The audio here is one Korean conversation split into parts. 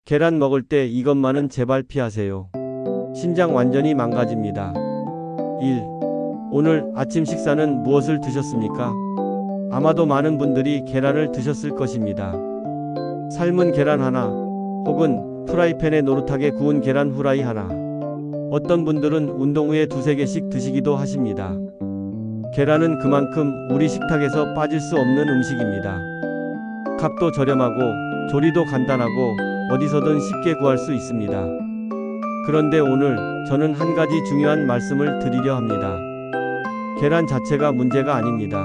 계란 먹을 때 이것만은 제발 피하세요. 신장 완전히 망가집니다. 1. 오늘 아침 식사는 무엇을 드셨습니까? 아마도 많은 분들이 계란을 드셨을 것입니다. 삶은 계란 하나, 혹은 프라이팬에 노릇하게 구운 계란 후라이 하나. 어떤 분들은 운동 후에 두세 개씩 드시기도 하십니다. 계란은 그만큼 우리 식탁에서 빠질 수 없는 음식입니다. 값도 저렴하고 조리도 간단하고 어디서든 쉽게 구할 수 있습니다. 그런데 오늘 저는 한 가지 중요한 말씀을 드리려 합니다. 계란 자체가 문제가 아닙니다.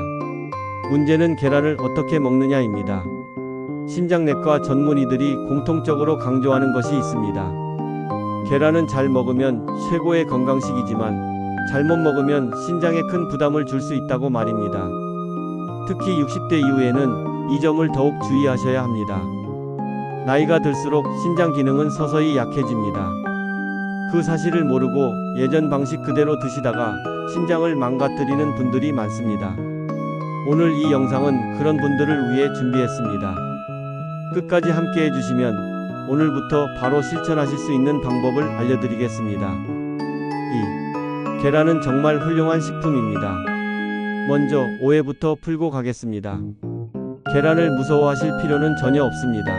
문제는 계란을 어떻게 먹느냐입니다. 신장내과 전문의들이 공통적으로 강조하는 것이 있습니다. 계란은 잘 먹으면 최고의 건강식이지만 잘못 먹으면 신장에 큰 부담을 줄 수 있다고 말입니다. 특히 60대 이후에는 이 점을 더욱 주의하셔야 합니다. 나이가 들수록 신장 기능은 서서히 약해집니다. 그 사실을 모르고 예전 방식 그대로 드시다가 신장을 망가뜨리는 분들이 많습니다. 오늘 이 영상은 그런 분들을 위해 준비했습니다. 끝까지 함께 해주시면 오늘부터 바로 실천하실 수 있는 방법을 알려드리겠습니다. 2. 계란은 정말 훌륭한 식품입니다. 먼저 오해부터 풀고 가겠습니다. 계란을 무서워하실 필요는 전혀 없습니다.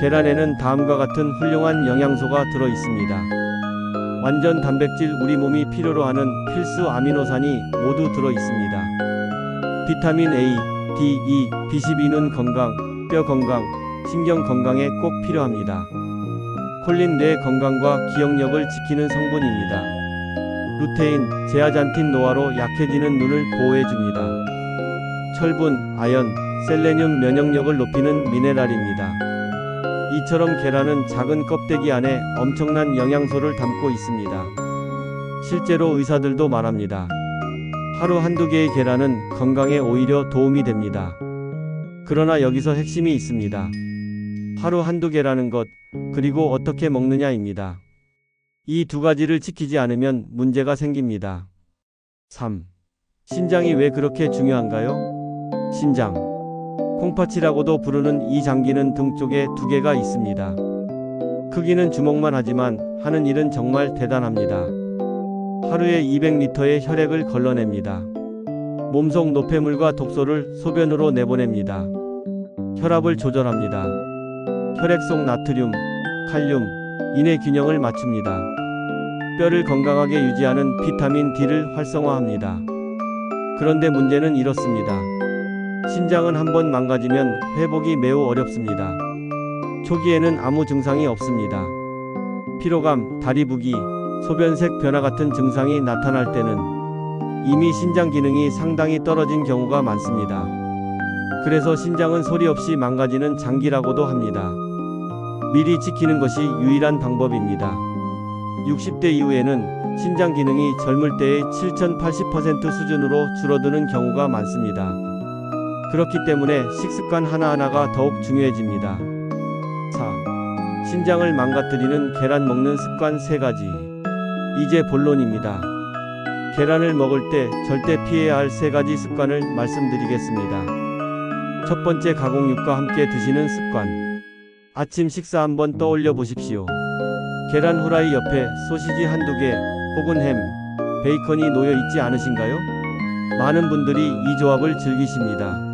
계란에는 다음과 같은 훌륭한 영양소가 들어 있습니다. 완전 단백질, 우리 몸이 필요로 하는 필수 아미노산이 모두 들어 있습니다. 비타민 A, D, E, B12는 건강, 뼈 건강, 신경 건강에 꼭 필요합니다. 콜린, 뇌 건강과 기억력을 지키는 성분입니다. 루테인, 제아잔틴, 노아로 약해지는 눈을 보호해줍니다. 철분, 아연, 셀레늄, 면역력을 높이는 미네랄입니다. 이처럼 계란은 작은 껍데기 안에 엄청난 영양소를 담고 있습니다. 실제로 의사들도 말합니다. 하루 한두 개의 계란은 건강에 오히려 도움이 됩니다. 그러나 여기서 핵심이 있습니다. 하루 한두 개라는 것, 그리고 어떻게 먹느냐입니다. 이 두 가지를 지키지 않으면 문제가 생깁니다. 3. 신장이 왜 그렇게 중요한가요? 신장, 콩팥이라고도 부르는 이 장기는 등 쪽에 두 개가 있습니다. 크기는 주먹만 하지만 하는 일은 정말 대단합니다. 하루에 200리터의 혈액을 걸러냅니다. 몸속 노폐물과 독소를 소변으로 내보냅니다. 혈압을 조절합니다. 혈액 속 나트륨, 칼륨, 인의 균형을 맞춥니다. 뼈를 건강하게 유지하는 비타민 D를 활성화합니다. 그런데 문제는 이렇습니다. 신장은 한번 망가지면 회복이 매우 어렵습니다. 초기에는 아무 증상이 없습니다. 피로감, 다리 붓기, 소변색 변화 같은 증상이 나타날 때는 이미 신장 기능이 상당히 떨어진 경우가 많습니다. 그래서 신장은 소리 없이 망가지는 장기라고도 합니다. 미리 지키는 것이 유일한 방법입니다. 60대 이후에는 신장 기능이 젊을 때의 7080% 수준으로 줄어드는 경우가 많습니다. 그렇기 때문에 식습관 하나하나가 더욱 중요해집니다. 4. 신장을 망가뜨리는 계란 먹는 습관 3가지. 이제 본론입니다. 계란을 먹을 때 절대 피해야 할 3가지 습관을 말씀드리겠습니다. 첫 번째, 가공육과 함께 드시는 습관. 아침 식사 한번 떠올려 보십시오. 계란 후라이 옆에 소시지 한두 개 혹은 햄, 베이컨이 놓여 있지 않으신가요? 많은 분들이 이 조합을 즐기십니다.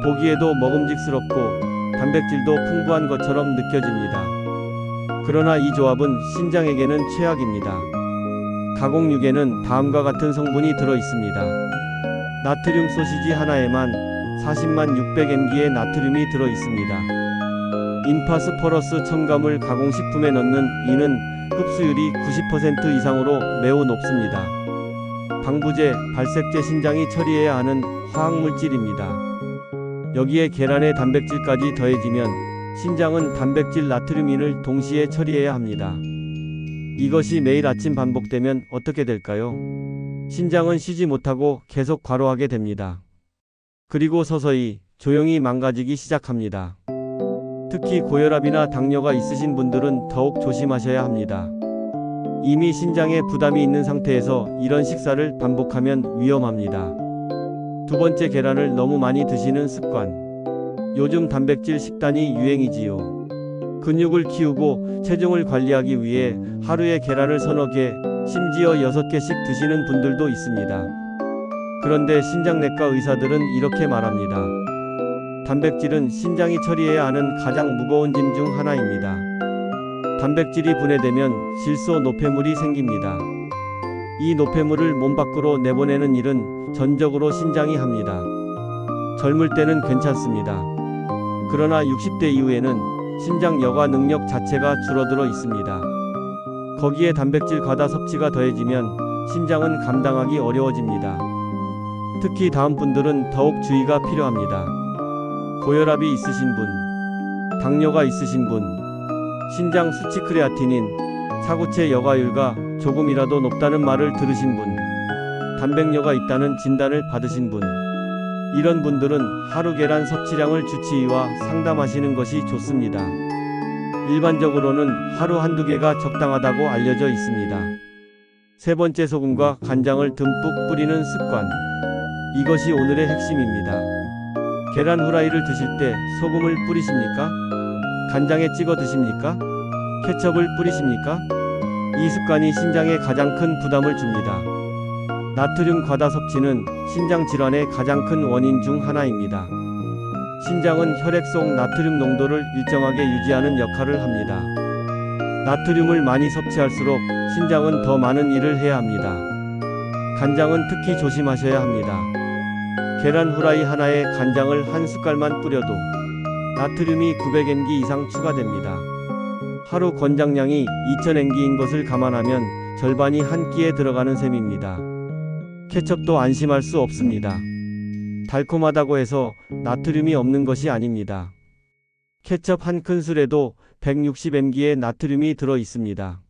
보기에도 먹음직스럽고 단백질도 풍부한 것처럼 느껴집니다. 그러나 이 조합은 신장에게는 최악입니다. 가공육에는 다음과 같은 성분이 들어 있습니다. 나트륨, 소시지 하나에만 40600 mg의 나트륨이 들어 있습니다. 인파스퍼러스, 첨가물, 가공식품에 넣는 이는 흡수율이 90% 이상으로 매우 높습니다. 방부제, 발색제, 신장이 처리해야 하는 화학물질입니다. 여기에 계란의 단백질까지 더해지면 신장은 단백질, 나트륨인을 동시에 처리해야 합니다. 이것이 매일 아침 반복되면 어떻게 될까요? 신장은 쉬지 못하고 계속 과로하게 됩니다. 그리고 서서히 조용히 망가지기 시작합니다. 특히 고혈압이나 당뇨가 있으신 분들은 더욱 조심하셔야 합니다. 이미 신장에 부담이 있는 상태에서 이런 식사를 반복하면 위험합니다. 두 번째, 계란을 너무 많이 드시는 습관. 요즘 단백질 식단이 유행이지요. 근육을 키우고 체중을 관리하기 위해 하루에 계란을 서너 개, 심지어 6개씩 드시는 분들도 있습니다. 그런데 신장내과 의사들은 이렇게 말합니다. 단백질은 신장이 처리해야 하는 가장 무거운 짐 중 하나입니다. 단백질이 분해되면 질소 노폐물이 생깁니다. 이 노폐물을 몸 밖으로 내보내는 일은 전적으로 신장이 합니다. 젊을 때는 괜찮습니다. 그러나 60대 이후에는 신장 여과 능력 자체가 줄어들어 있습니다. 거기에 단백질 과다 섭취가 더해지면 신장은 감당하기 어려워집니다. 특히 다음 분들은 더욱 주의가 필요합니다. 고혈압이 있으신 분, 당뇨가 있으신 분, 신장 수치 크레아티닌, 사구체 여과율과 조금이라도 높다는 말을 들으신 분, 단백뇨가 있다는 진단을 받으신 분, 이런 분들은 하루 계란 섭취량을 주치의와 상담하시는 것이 좋습니다. 일반적으로는 하루 한두 개가 적당하다고 알려져 있습니다. 세 번째, 소금과 간장을 듬뿍 뿌리는 습관. 이것이 오늘의 핵심입니다. 계란 후라이를 드실 때 소금을 뿌리십니까? 간장에 찍어 드십니까? 케첩을 뿌리십니까? 이 습관이 신장에 가장 큰 부담을 줍니다. 나트륨 과다 섭취는 신장 질환의 가장 큰 원인 중 하나입니다. 신장은 혈액 속 나트륨 농도를 일정하게 유지하는 역할을 합니다. 나트륨을 많이 섭취할수록 신장은 더 많은 일을 해야 합니다. 간장은 특히 조심하셔야 합니다. 계란 후라이 하나에 간장을 한 숟갈만 뿌려도 나트륨이 900mg 이상 추가됩니다. 하루 권장량이 2000mg인 것을 감안하면 절반이 한 끼에 들어가는 셈입니다. 케첩도 안심할 수 없습니다. 달콤하다고 해서 나트륨이 없는 것이 아닙니다. 케첩 한 큰술에도 160mg의 나트륨이 들어 있습니다.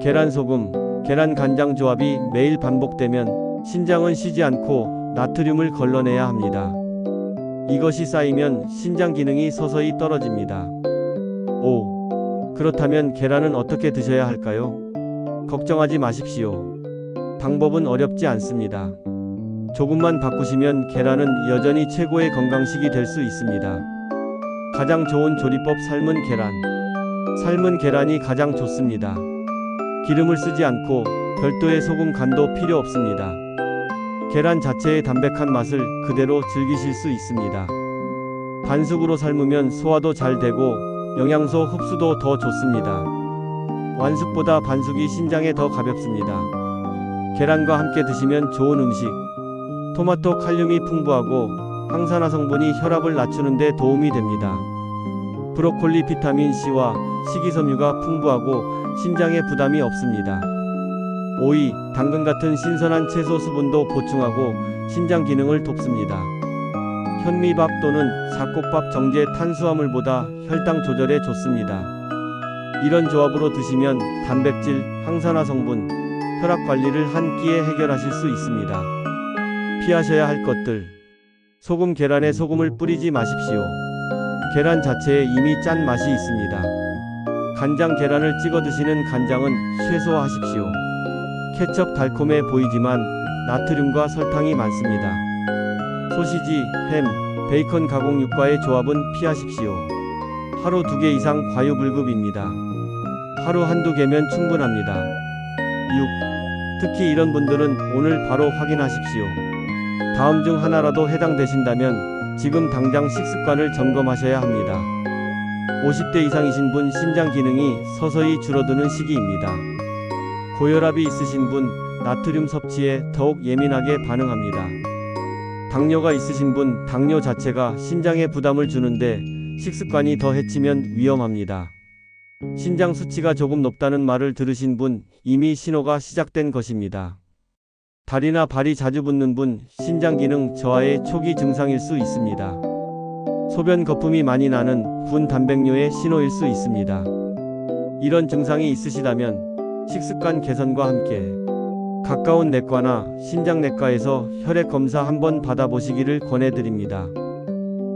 계란 소금, 계란 간장 조합이 매일 반복되면 신장은 쉬지 않고 나트륨을 걸러내야 합니다. 이것이 쌓이면 신장 기능이 서서히 떨어집니다. 5. 그렇다면 계란은 어떻게 드셔야 할까요? 걱정하지 마십시오. 방법은 어렵지 않습니다. 조금만 바꾸시면 계란은 여전히 최고의 건강식이 될 수 있습니다. 가장 좋은 조리법, 삶은 계란. 삶은 계란이 가장 좋습니다. 기름을 쓰지 않고 별도의 소금 간도 필요 없습니다. 계란 자체의 담백한 맛을 그대로 즐기실 수 있습니다. 반숙으로 삶으면 소화도 잘 되고 영양소 흡수도 더 좋습니다. 완숙보다 반숙이 신장에 더 가볍습니다. 계란과 함께 드시면 좋은 음식. 토마토 칼륨이 풍부하고 항산화 성분이 혈압을 낮추는 데 도움이 됩니다. 브로콜리 비타민C와 식이섬유가 풍부하고 신장에 부담이 없습니다. 오이, 당근 같은 신선한 채소 수분도 보충하고 신장 기능을 돕습니다. 현미밥 또는 잡곡밥 정제 탄수화물보다 혈당 조절에 좋습니다. 이런 조합으로 드시면 단백질, 항산화 성분, 혈압 관리를 한 끼에 해결하실 수 있습니다. 피하셔야 할 것들. 소금, 계란에 소금을 뿌리지 마십시오. 계란 자체에 이미 짠 맛이 있습니다. 간장, 계란을 찍어 드시는 간장은 최소화하십시오. 케첩 달콤해 보이지만 나트륨과 설탕이 많습니다. 소시지, 햄, 베이컨 가공육과의 조합은 피하십시오. 하루 2개 이상 과유불급입니다. 하루 한두 개면 충분합니다. 6. 특히 이런 분들은 오늘 바로 확인하십시오. 다음 중 하나라도 해당되신다면 지금 당장 식습관을 점검하셔야 합니다. 50대 이상이신 분, 신장 기능이 서서히 줄어드는 시기입니다. 고혈압이 있으신 분, 나트륨 섭취에 더욱 예민하게 반응합니다. 당뇨가 있으신 분, 당뇨 자체가 신장에 부담을 주는데 식습관이 더 해치면 위험합니다. 신장 수치가 조금 높다는 말을 들으신 분, 이미 신호가 시작된 것입니다. 다리나 발이 자주 붓는 분, 신장 기능 저하의 초기 증상일 수 있습니다. 소변 거품이 많이 나는 군 단백뇨의 신호일 수 있습니다. 이런 증상이 있으시다면 식습관 개선과 함께 가까운 내과나 신장내과에서 혈액 검사 한번 받아보시기를 권해드립니다.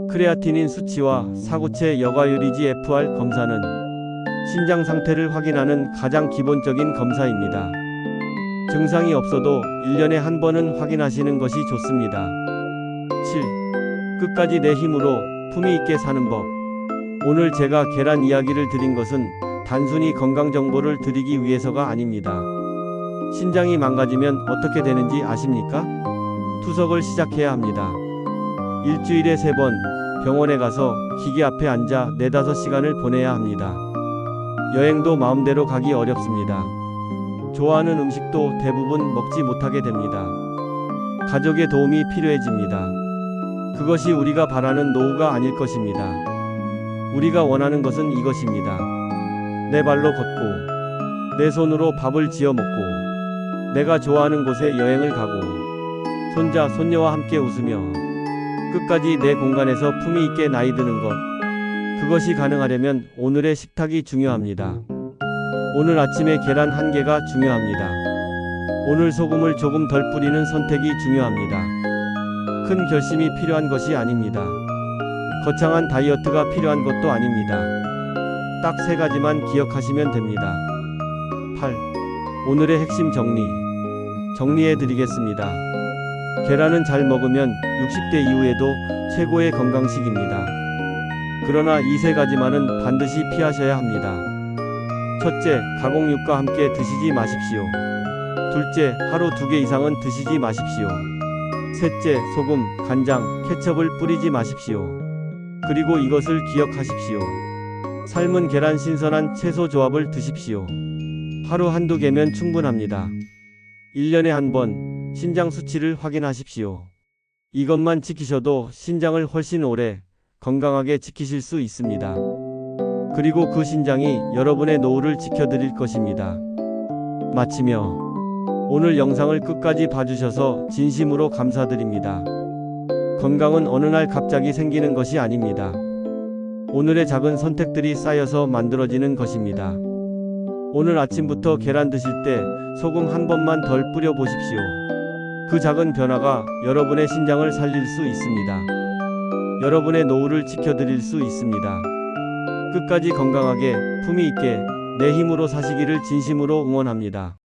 크레아티닌 수치와 사구체 여과율 EGFR 검사는 신장 상태를 확인하는 가장 기본적인 검사입니다. 증상이 없어도 1년에 한 번은 확인하시는 것이 좋습니다. 7. 끝까지 내 힘으로 품위 있게 사는 법. 오늘 제가 계란 이야기를 드린 것은 단순히 건강 정보를 드리기 위해서가 아닙니다. 신장이 망가지면 어떻게 되는지 아십니까? 투석을 시작해야 합니다. 일주일에 3번 병원에 가서 기계 앞에 앉아 4-5시간을 보내야 합니다. 여행도 마음대로 가기 어렵습니다. 좋아하는 음식도 대부분 먹지 못하게 됩니다. 가족의 도움이 필요해집니다. 그것이 우리가 바라는 노후가 아닐 것입니다. 우리가 원하는 것은 이것입니다. 내 발로 걷고, 내 손으로 밥을 지어 먹고, 내가 좋아하는 곳에 여행을 가고, 손자, 손녀와 함께 웃으며, 끝까지 내 공간에서 품위 있게 나이 드는 것. 그것이 가능하려면 오늘의 식탁이 중요합니다. 오늘 아침에 계란 1개가 중요합니다. 오늘 소금을 조금 덜 뿌리는 선택이 중요합니다. 큰 결심이 필요한 것이 아닙니다. 거창한 다이어트가 필요한 것도 아닙니다. 딱 3가지만 기억하시면 됩니다. 8. 오늘의 핵심 정리해 드리겠습니다. 계란은 잘 먹으면 60대 이후에도 최고의 건강식입니다. 그러나 이 3가지만은 반드시 피하셔야 합니다. 첫째, 가공육과 함께 드시지 마십시오. 둘째, 하루 2개 이상은 드시지 마십시오. 셋째, 소금, 간장, 케첩을 뿌리지 마십시오. 그리고 이것을 기억하십시오. 삶은 계란 신선한 채소 조합을 드십시오. 하루 1-2개면 충분합니다. 1년에 1번 신장 수치를 확인하십시오. 이것만 지키셔도 신장을 훨씬 오래 건강하게 지키실 수 있습니다. 그리고 그 신장이 여러분의 노후를 지켜드릴 것입니다. 마치며 오늘 영상을 끝까지 봐주셔서 진심으로 감사드립니다. 건강은 어느 날 갑자기 생기는 것이 아닙니다. 오늘의 작은 선택들이 쌓여서 만들어지는 것입니다. 오늘 아침부터 계란 드실 때 소금 1번만 덜 뿌려 보십시오. 그 작은 변화가 여러분의 신장을 살릴 수 있습니다. 여러분의 노후를 지켜드릴 수 있습니다. 끝까지 건강하게 품위 있게 내 힘으로 사시기를 진심으로 응원합니다.